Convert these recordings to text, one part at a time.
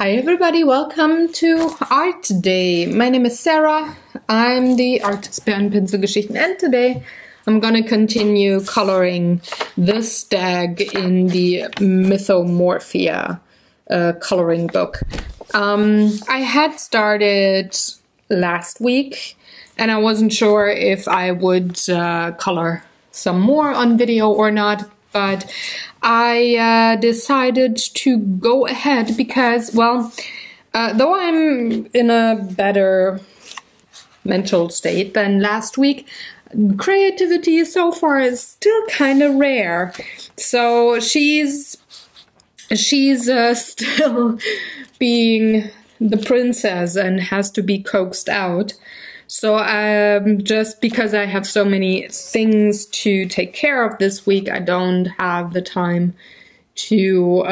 Hi everybody, welcome to Art Day. My name is Sarah, I'm the artist behind Pinselgeschichten, and today I'm gonna continue coloring the stag in the Mythomorphia coloring book. I had started last week and I wasn't sure if I would color some more on video or not, but I decided to go ahead because, well, though I'm in a better mental state than last week, creativity so far is still kind of rare. So she's still being the princess and has to be coaxed out. So just because I have so many things to take care of this week, I don't have the time to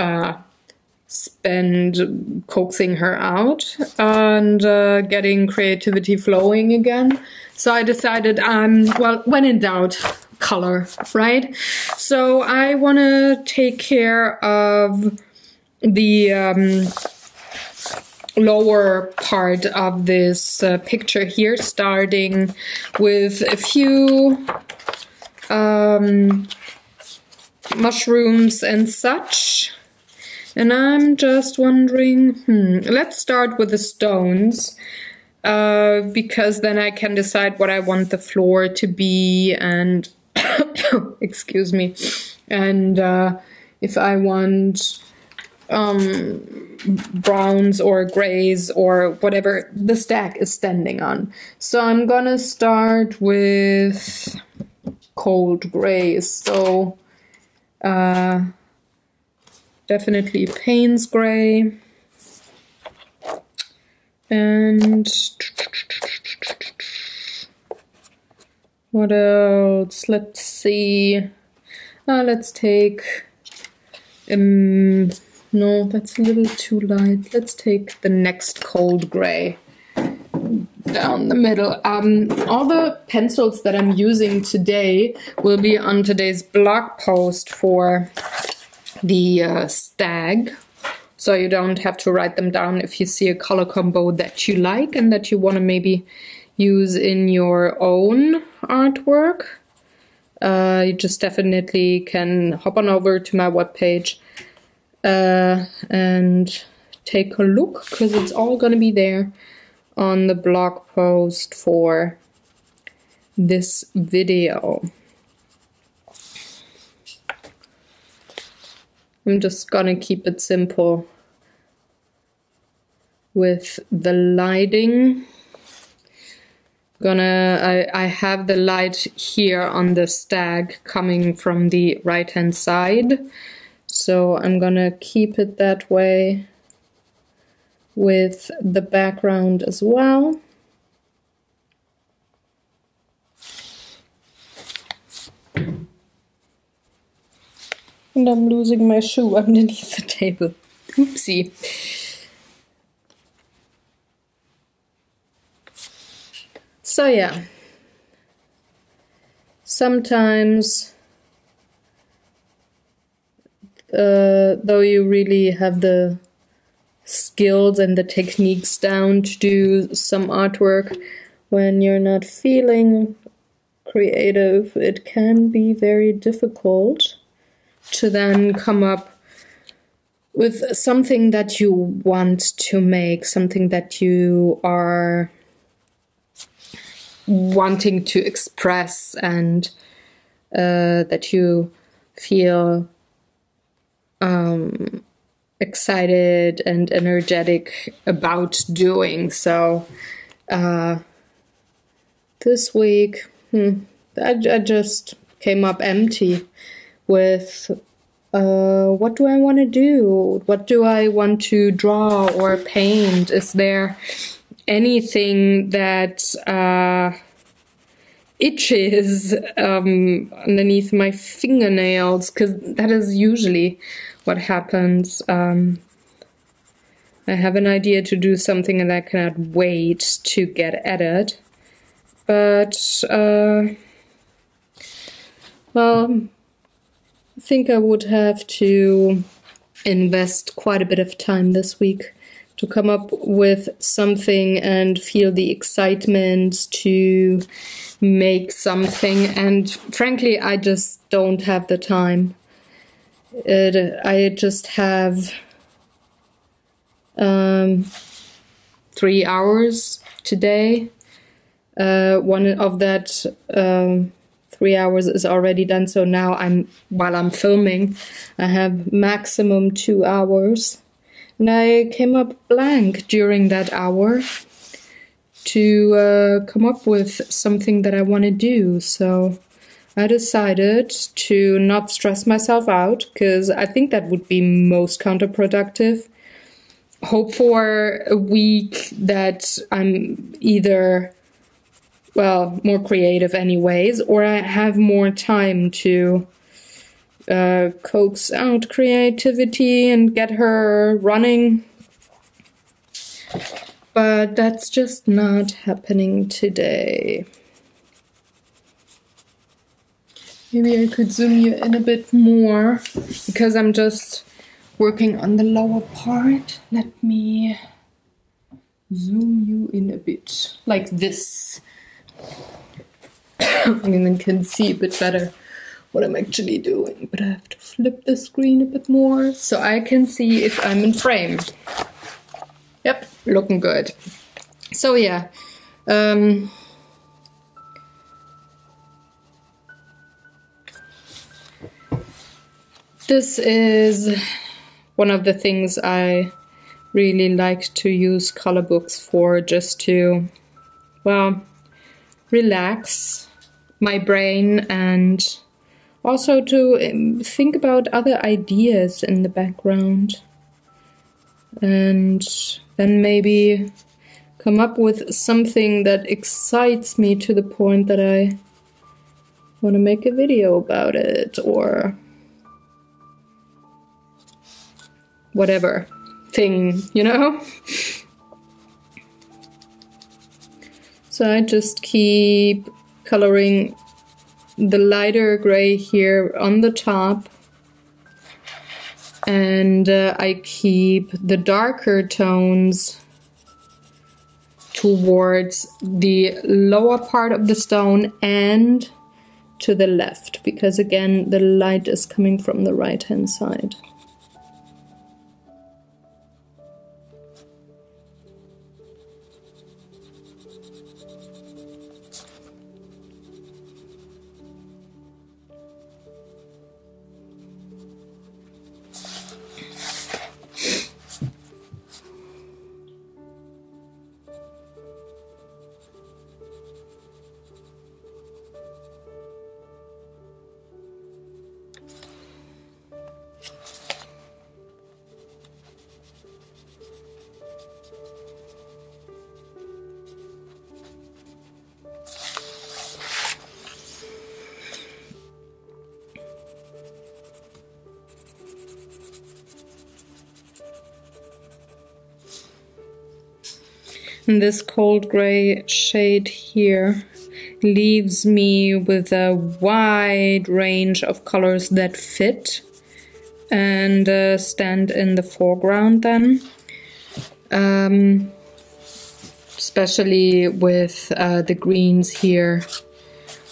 spend coaxing her out and getting creativity flowing again. So I decided, well, when in doubt, color, right? So I want to take care of the lower part of this picture here, starting with a few mushrooms and such. And I'm just wondering, let's start with the stones, because then I can decide what I want the floor to be, and excuse me, and if I want browns or grays or whatever the stack is standing on. So I'm gonna start with cold grays. So definitely Payne's gray, and what else? Let's see. Let's take no, that's a little too light. Let's take the next cold gray down the middle. All the pencils that I'm using today will be on today's blog post for the stag. So you don't have to write them down if you see a color combo that you like and that you want to maybe use in your own artwork. You just definitely can hop on over to my webpage and take a look, because it's all going to be there on the blog post for this video. I'm just gonna keep it simple with the lighting. I have the light here on the stag coming from the right hand side. So I'm gonna keep it that way with the background as well. And I'm losing my shoe underneath the table. Oopsie. So yeah, sometimes though you really have the skills and the techniques down to do some artwork, when you're not feeling creative, it can be very difficult to then come up with something that you want to make, something that you are wanting to express, and that you feel excited and energetic about doing. So this week I just came up empty with what do I want to do? What do I want to draw or paint? Is there anything that itches underneath my fingernails? Because that is usually what happens. I have an idea to do something and I cannot wait to get at it. But, well, I think I would have to invest quite a bit of time this week to come up with something and feel the excitement to make something, and frankly I just don't have the time. I just have 3 hours today. One of that 3 hours is already done, so now while I'm filming, I have maximum 2 hours. And I came up blank during that hour to come up with something that I want to do. So I decided to not stress myself out, because I think that would be most counterproductive. Hope for a week that I'm either, well, more creative anyways, or I have more time to coax out creativity and get her running. But that's just not happening today. Maybe I could zoom you in a bit more, because I'm just working on the lower part. Let me zoom you in a bit, like this. And then can see a bit better what I'm actually doing, but I have to flip the screen a bit more so I can see if I'm in frame. Yep, looking good. So yeah, this is one of the things I really like to use color books for, just to, well, relax my brain and also to think about other ideas in the background, and then maybe come up with something that excites me to the point that I want to make a video about it, or whatever thing, you know? So I just keep coloring the lighter gray here on the top, and I keep the darker tones towards the lower part of the stone and to the left, because again the light is coming from the right hand side. And this cold gray shade here leaves me with a wide range of colors that fit and stand in the foreground then. Especially with the greens here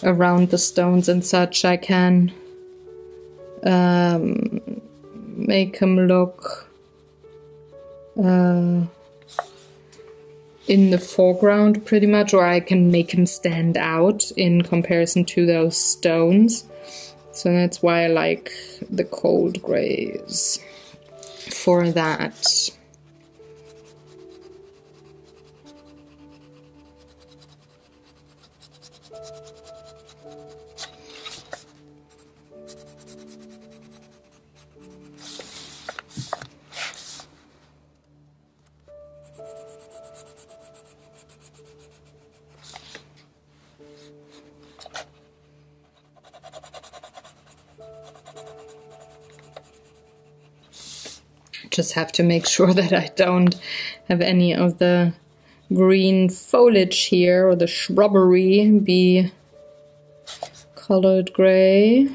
around the stones and such, I can make them look in the foreground pretty much, or I can make him stand out in comparison to those stones. So that's why I like the cold grays for that. Just have to make sure that I don't have any of the green foliage here or the shrubbery be colored gray.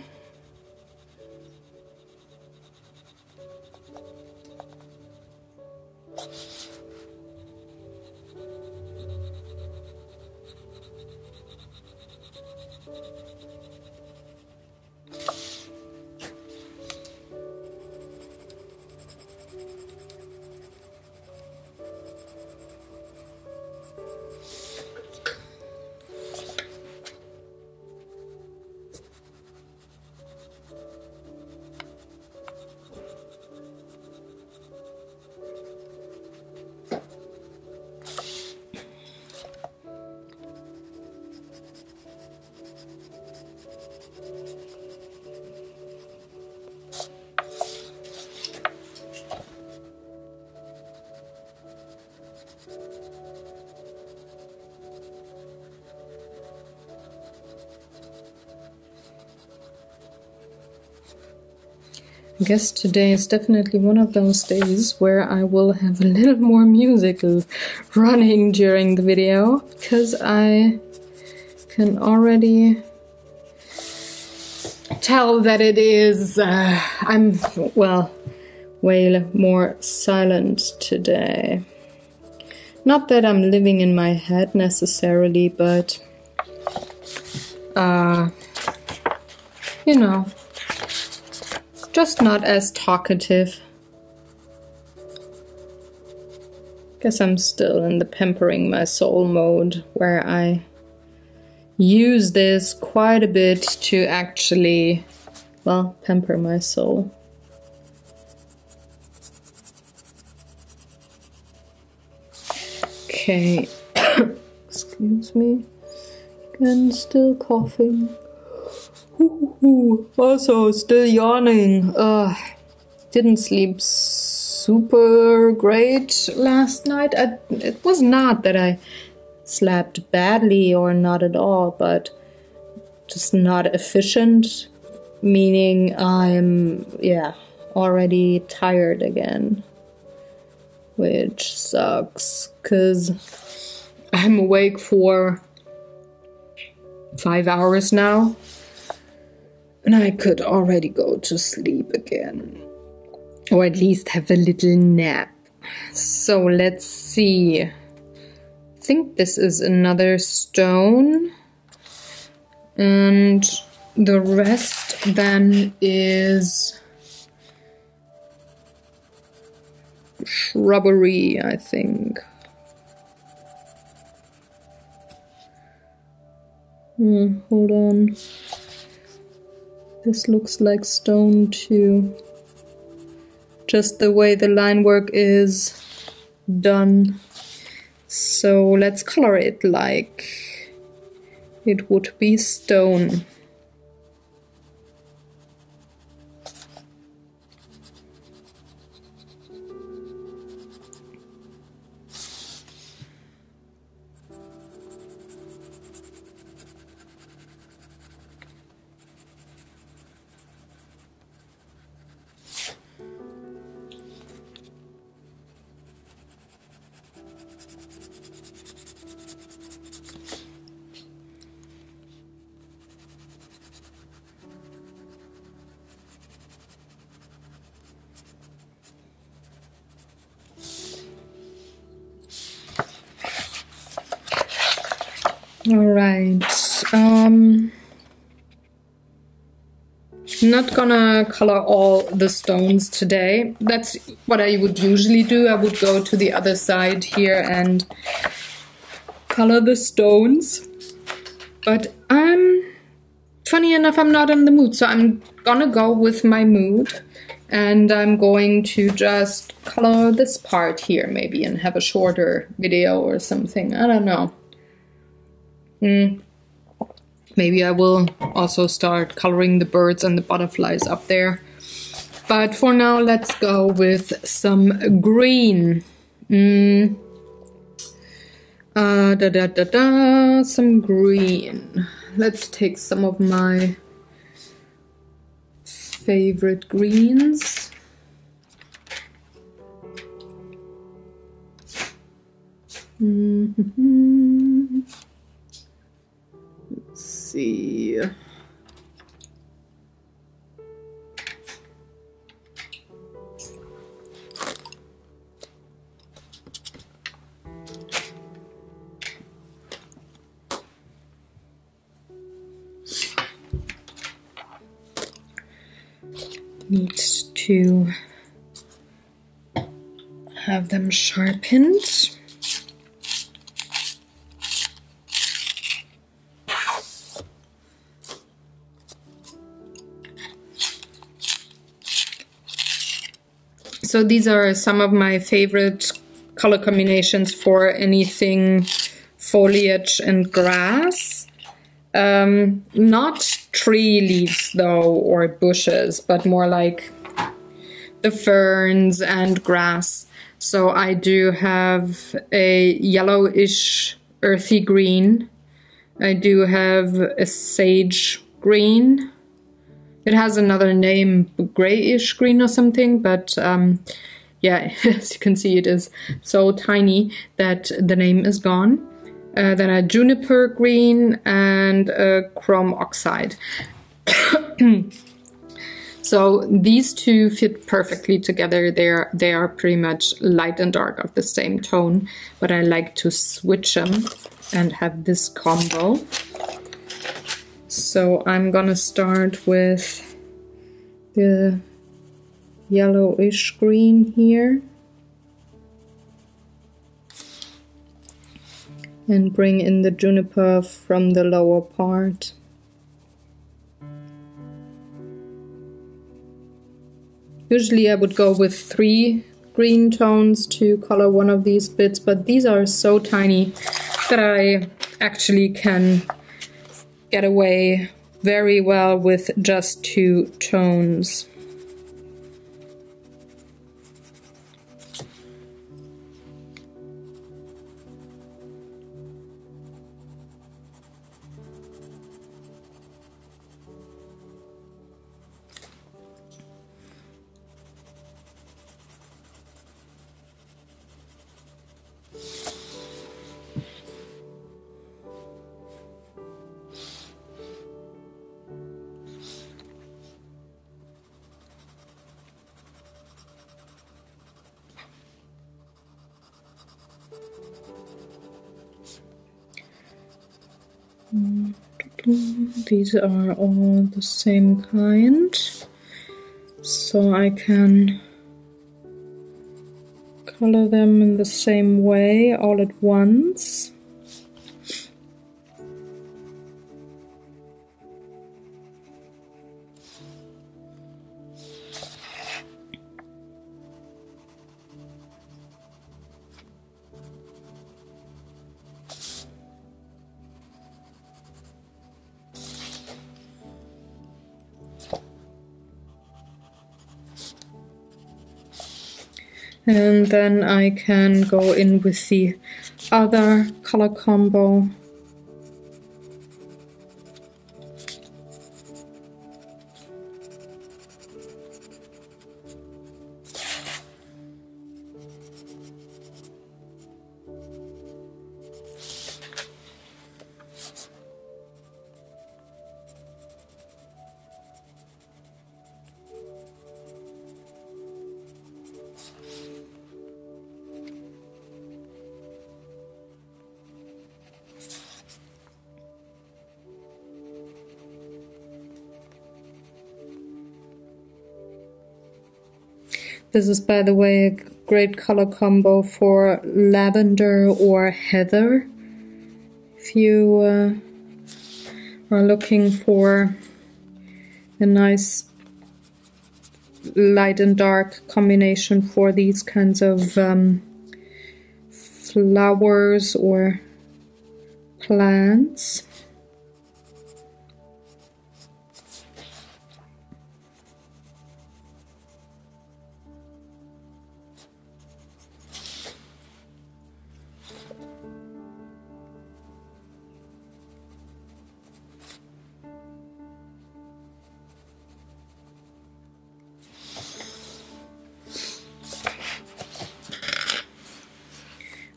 I guess today is definitely one of those days where I will have a little more music running during the video, because I can already tell that it is, I'm, well, way more silent today. Not that I'm living in my head necessarily, but, you know, just not as talkative. Guess I'm still in the pampering my soul mode, where I use this quite a bit to actually, well, pamper my soul. Okay, excuse me, again, still coughing. Also, still yawning. Didn't sleep super great last night. It was not that I slept badly or not at all, but just not efficient, meaning I'm, yeah, already tired again, which sucks, because I'm awake for 5 hours now. And I could already go to sleep again. Or at least have a little nap. So let's see. I think this is another stone. And the rest then is shrubbery, I think. Hold on. This looks like stone too. Just the way the line work is done. So let's color it like it would be stone. Alright, not gonna color all the stones today. That's what I would usually do. I would go to the other side here and color the stones. But funny enough, I'm not in the mood, so I'm gonna go with my mood. And I'm going to just color this part here maybe and have a shorter video or something. I don't know. Maybe I will also start coloring the birds and the butterflies up there. But for now, let's go with some green. Some green. Let's take some of my favorite greens. Let's see. Need to have them sharpened. So these are some of my favorite color combinations for anything foliage and grass. Not tree leaves though, or bushes, but more like the ferns and grass. So I do have a yellowish earthy green. I do have a sage green. It has another name, grayish green or something, but yeah, as you can see, it is so tiny that the name is gone. Then a juniper green and a chrome oxide. So these two fit perfectly together. They are pretty much light and dark of the same tone, but I like to switch them and have this combo. So I'm gonna start with the yellowish green here and bring in the juniper from the lower part. Usually I would go with 3 green tones to color one of these bits, but these are so tiny that I actually can get away very well with just 2 tones. These are all the same kind, so I can color them in the same way all at once. And then I can go in with the other color combo. This is, by the way, a great color combo for lavender or heather. If you are looking for a nice light and dark combination for these kinds of flowers or plants.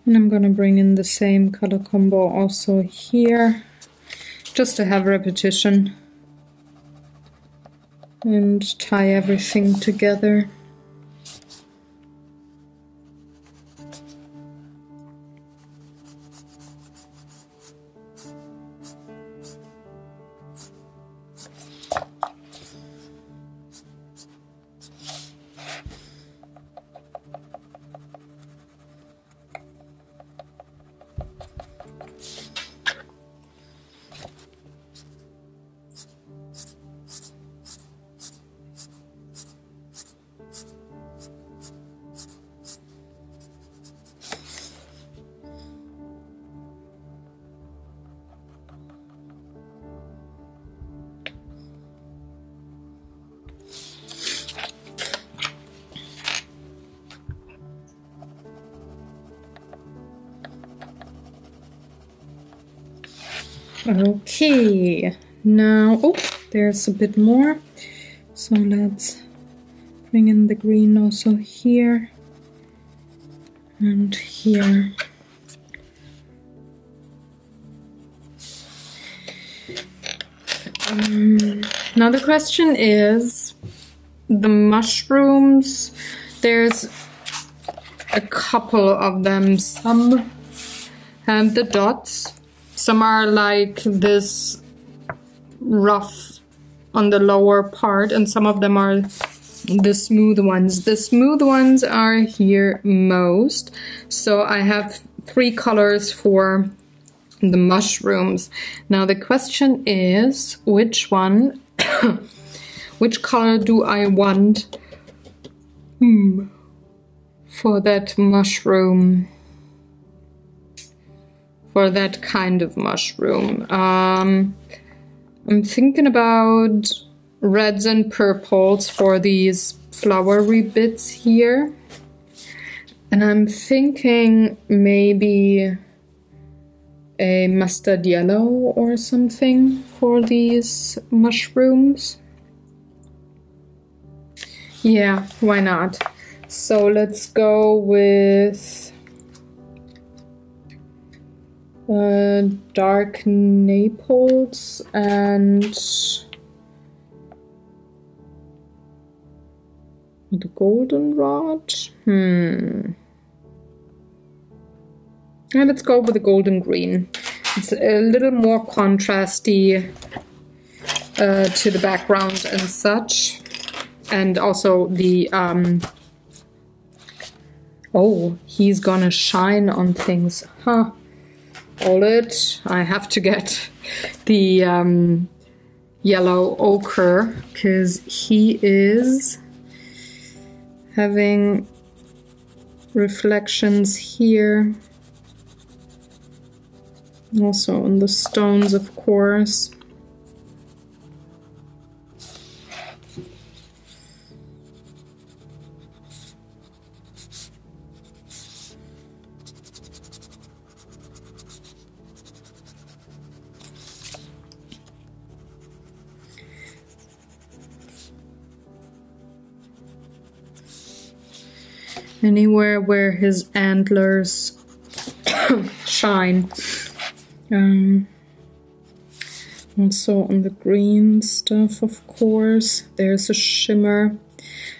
And I'm gonna bring in the same color combo also here, just to have repetition and tie everything together. Okay, now, oh, there's a bit more. So let's bring in the green also here and here. Now the question is, the mushrooms, there's a couple of them. Some have the dots, some are like this rough on the lower part, and some of them are the smooth ones. The smooth ones are here most. So I have 3 colors for the mushrooms. Now the question is, which one, which color do I want for that mushroom, for that kind of mushroom? I'm thinking about reds and purples for these flowery bits here. And I'm thinking maybe a mustard yellow or something for these mushrooms. Yeah, why not? So let's go with dark Naples and the goldenrod. Yeah, let's go with the golden green. It's a little more contrasty to the background and such. And also the, oh, he's gonna shine on things. Huh. Hold it. I have to get the yellow ochre, because he is having reflections here. Also on the stones, of course. Anywhere where his antlers shine. Also on the green stuff, of course, there's a shimmer.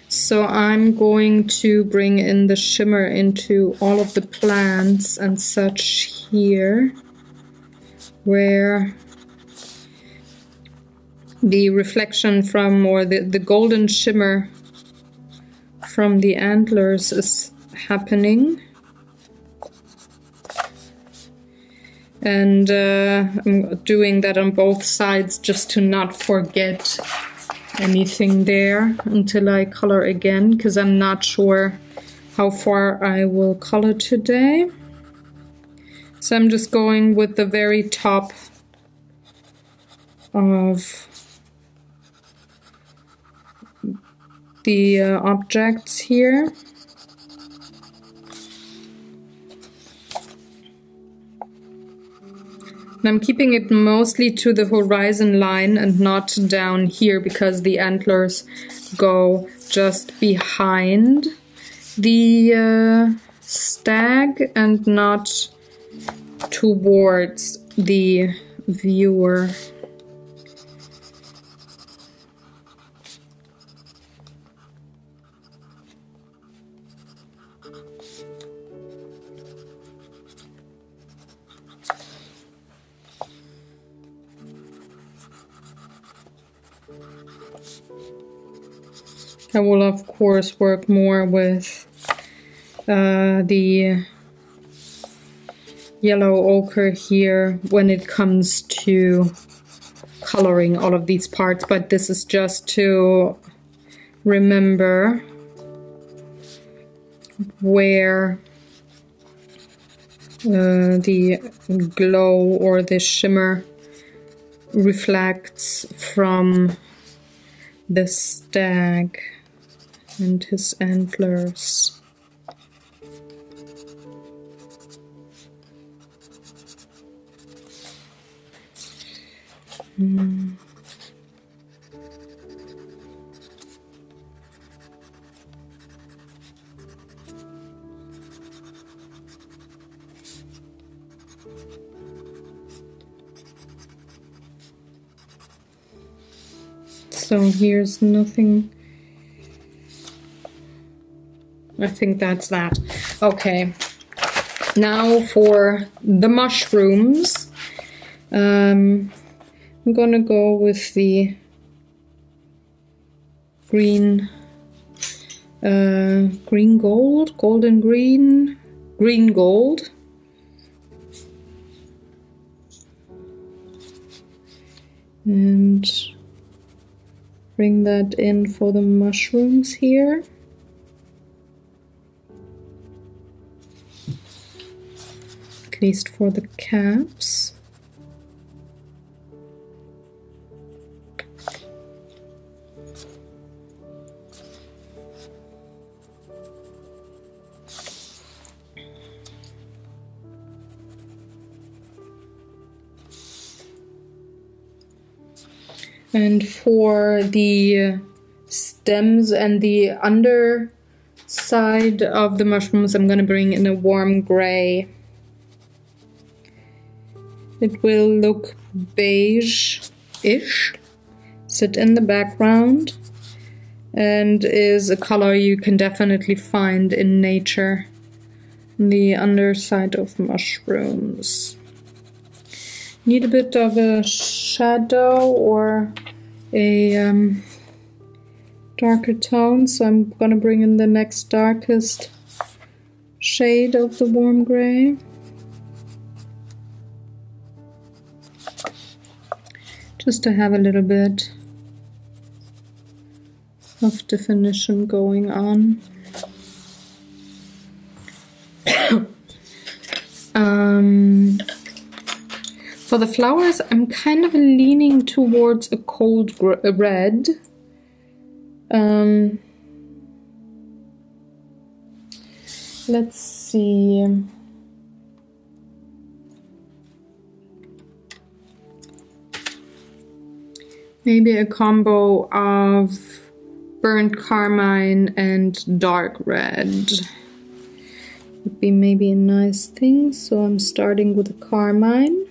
So I'm going to bring in the shimmer into all of the plants and such here, where the reflection from, or the golden shimmer from the antlers is happening. And I'm doing that on both sides just to not forget anything there until I color again, because I'm not sure how far I will color today. So I'm just going with the very top of the objects here. And I'm keeping it mostly to the horizon line and not down here, because the antlers go just behind the stag and not towards the viewer. I will of course work more with the yellow ochre here when it comes to coloring all of these parts, but this is just to remember where the glow or the shimmer reflects from the stag and his antlers. So here's nothing. I think that's that. Okay. Now for the mushrooms. I'm gonna go with the green gold, golden green gold. And bring that in for the mushrooms here. At least for the caps. And for the stems and the underside of the mushrooms, I'm going to bring in a warm gray. It will look beige-ish, sit in the background, and is a color you can definitely find in nature on the underside of mushrooms. Need a bit of a shadow or a darker tone, so I'm gonna bring in the next darkest shade of the warm gray. Just to have a little bit of definition going on. For the flowers, I'm kind of leaning towards a cold red. Let's see. Maybe a combo of burnt carmine and dark red would be maybe a nice thing. So I'm starting with a carmine.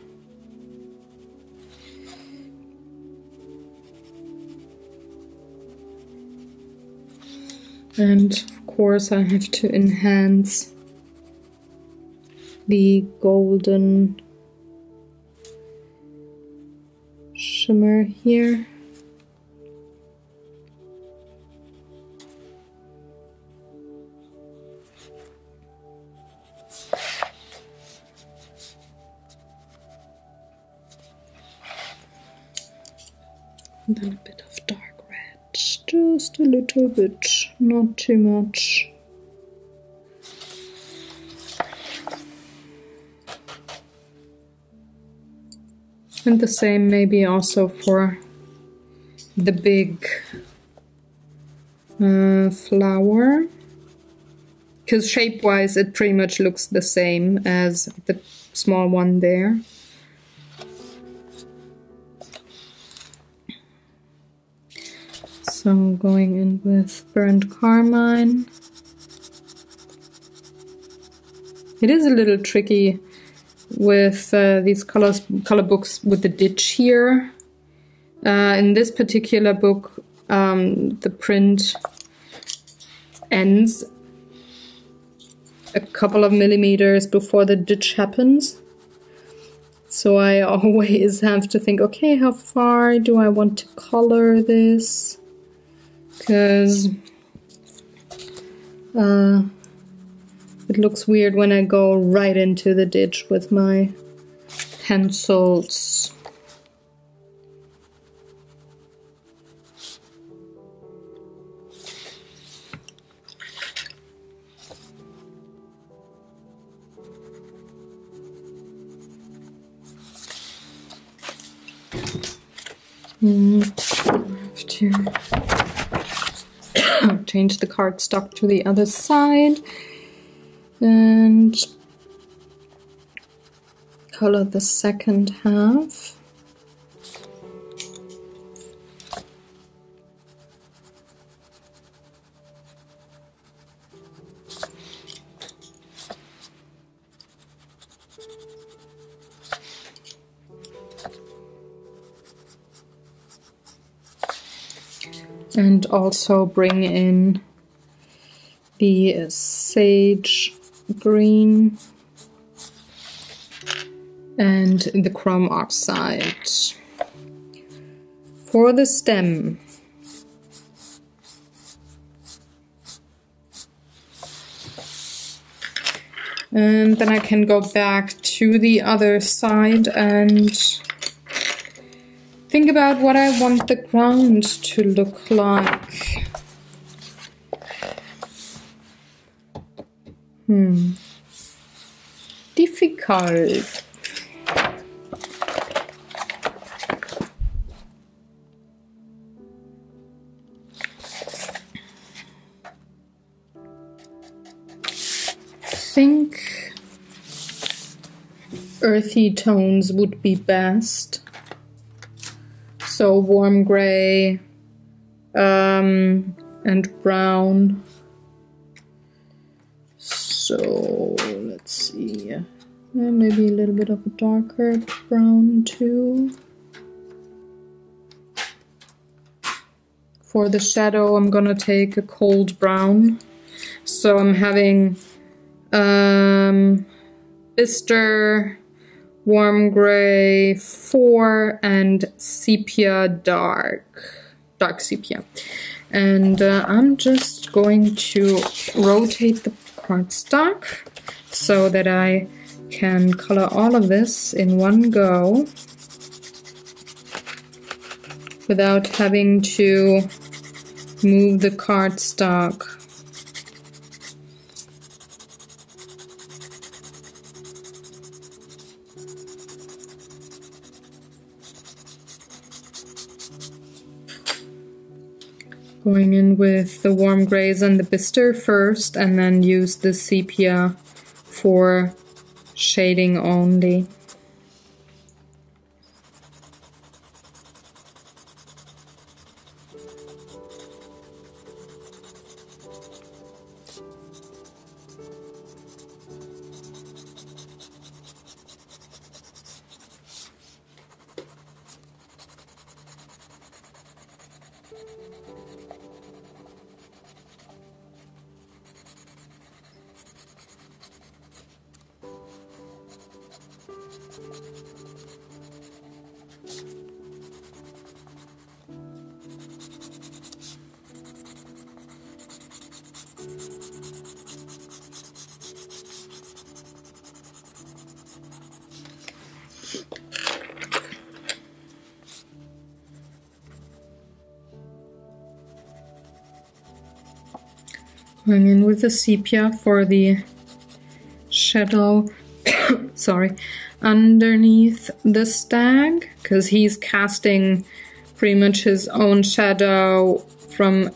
And of course I have to enhance the golden shimmer here. And then a bit of dark red, just a little bit, not too much. And the same maybe also for the big flower, because shape-wise it pretty much looks the same as the small one there. So going in with burnt carmine. It is a little tricky with these color books with the ditch here. In this particular book, the print ends a couple of millimeters before the ditch happens. So I always have to think, okay, how far do I want to color this? Because it looks weird when I go right into the ditch with my pencils. I have to change the cardstock to the other side and color the second half. And also bring in the sage green and the chrome oxide. For the stem, and then I can go back to the other side and think about what I want the ground to look like. Difficult. I think earthy tones would be best. So warm gray and brown. So let's see, maybe a little bit of a darker brown too. For the shadow, I'm gonna take a cold brown. So I'm having Bister, warm gray 4, and sepia dark sepia. And I'm just going to rotate the cardstock so that I can color all of this in one go without having to move the cardstock. Going in with the warm grays and the Bister first, and then use the sepia for shading only. Going in with the sepia for the shadow, sorry, underneath the stag, because he's casting pretty much his own shadow from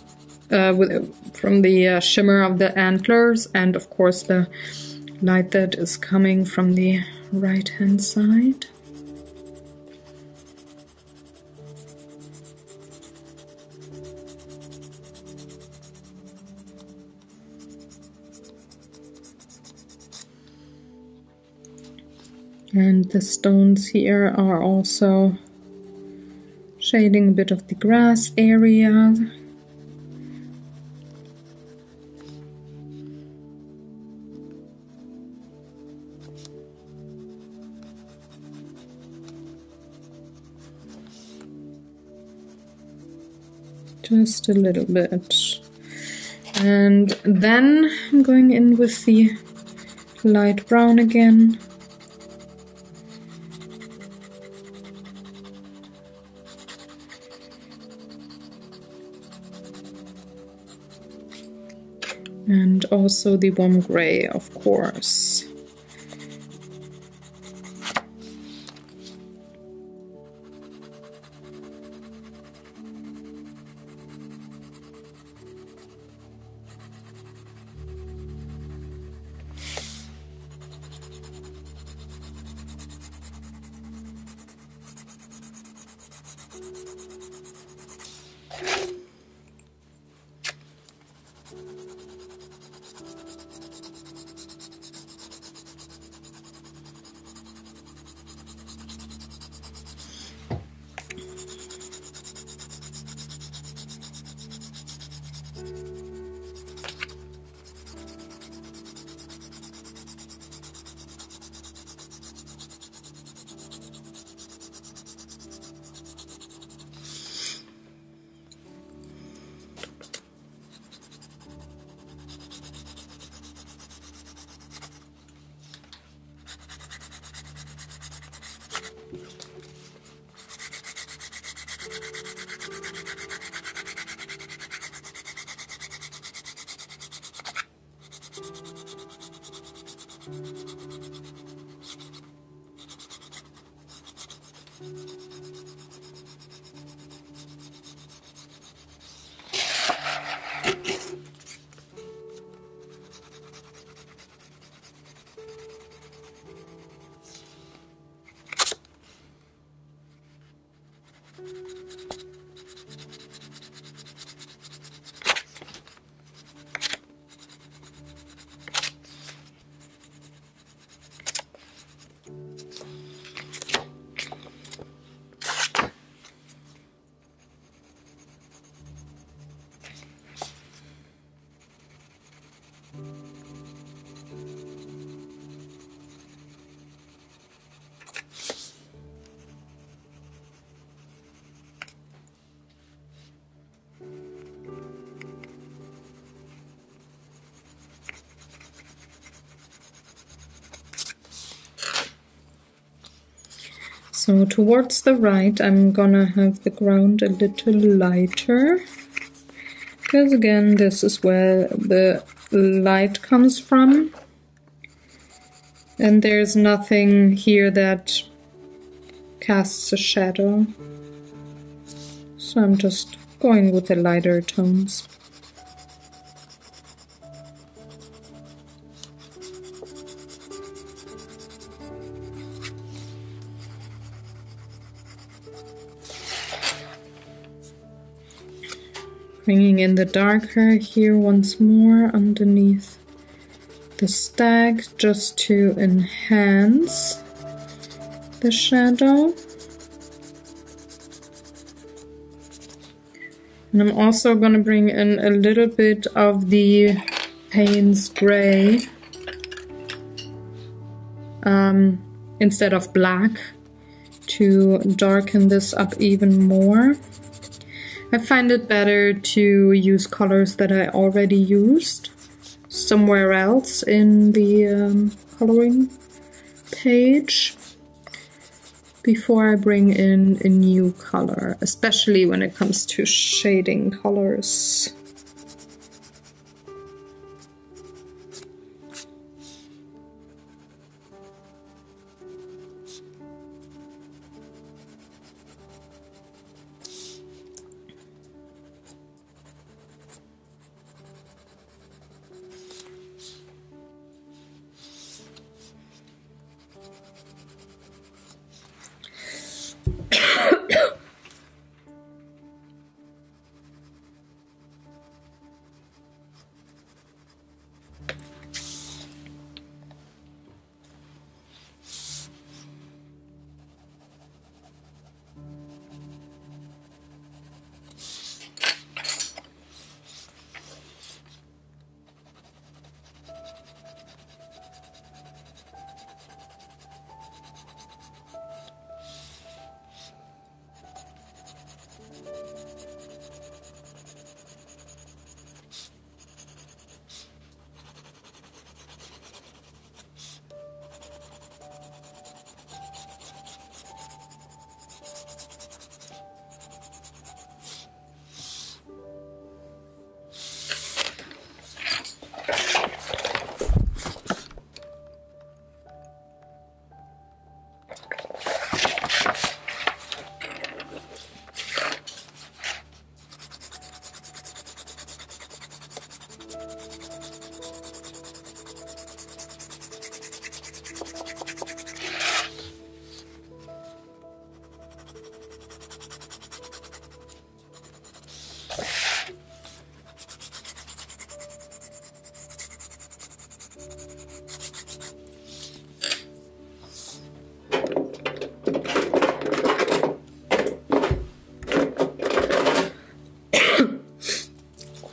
the shimmer of the antlers, and of course the light that is coming from the right-hand side. And the stones here are also shading a bit of the grass area. Just a little bit. And then I'm going in with the light brown again. And also the warm gray, of course. So towards the right, I'm gonna have the ground a little lighter, because again, this is where the light comes from. And there's nothing here that casts a shadow. So I'm just going with the lighter tones. Bringing in the darker here once more underneath the stag, just to enhance the shadow. And I'm also going to bring in a little bit of the Payne's Gray instead of black to darken this up even more. I find it better to use colors that I already used somewhere else in the coloring page before I bring in a new color, especially when it comes to shading colors.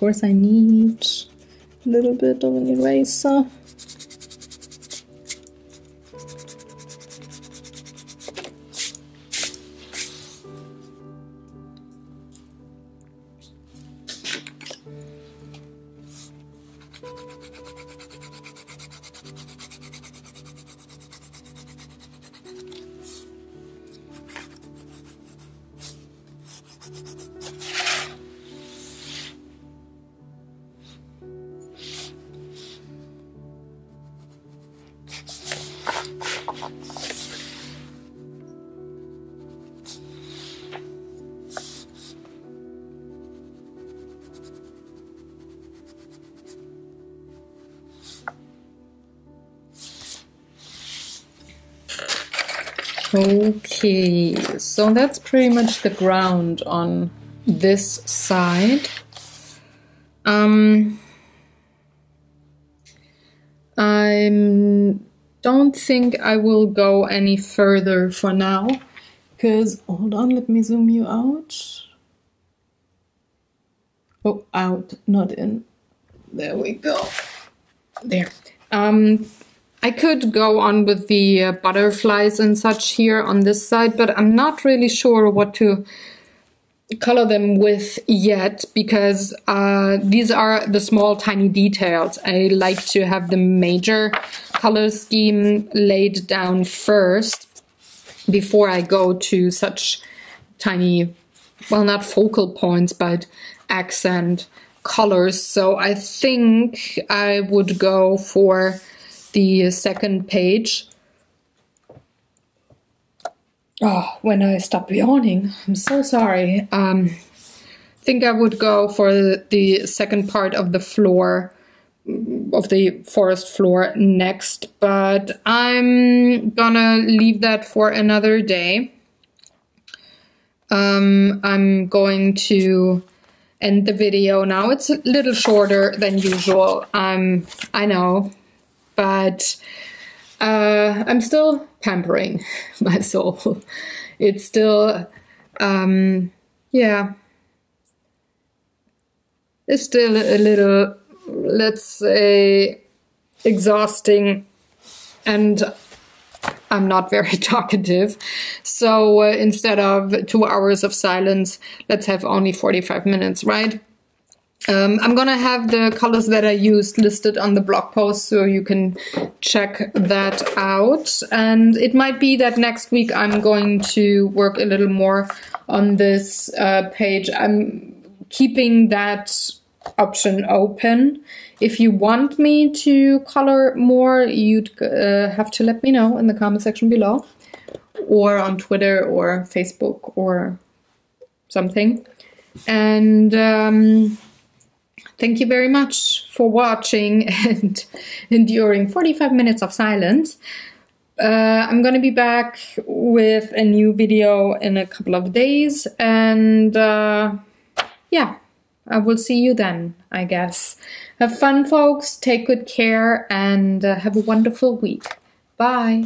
course I need a little bit of an eraser. Okay, so that's pretty much the ground on this side. I don't think I will go any further for now, because, hold on, let me zoom you out. Oh, out, not in. There we go. There. I could go on with the butterflies and such here on this side, but I'm not really sure what to color them with yet, because these are the small tiny details. I like to have the major color scheme laid down first before I go to such tiny, well, not focal points, but accent colors. So I think I would go for the second page. Oh, when I stop yawning, I'm so sorry. I think I would go for the second part of the floor, of the forest floor next, but I'm gonna leave that for another day. I'm going to end the video now. It's a little shorter than usual, I know, but I'm still pampering my soul. It's still, yeah, it's still a little, let's say, exhausting, and I'm not very talkative. So instead of 2 hours of silence, let's have only 45 minutes, right? I'm gonna have the colors that I used listed on the blog post, so you can check that out. And it might be that next week I'm going to work a little more on this page. I'm keeping that option open. If you want me to color more, you'd have to let me know in the comment section below, or on Twitter or Facebook or something. And thank you very much for watching and enduring 45 minutes of silence. I'm gonna be back with a new video in a couple of days, and yeah, I will see you then, I guess. Have fun, folks, take good care, and have a wonderful week. Bye.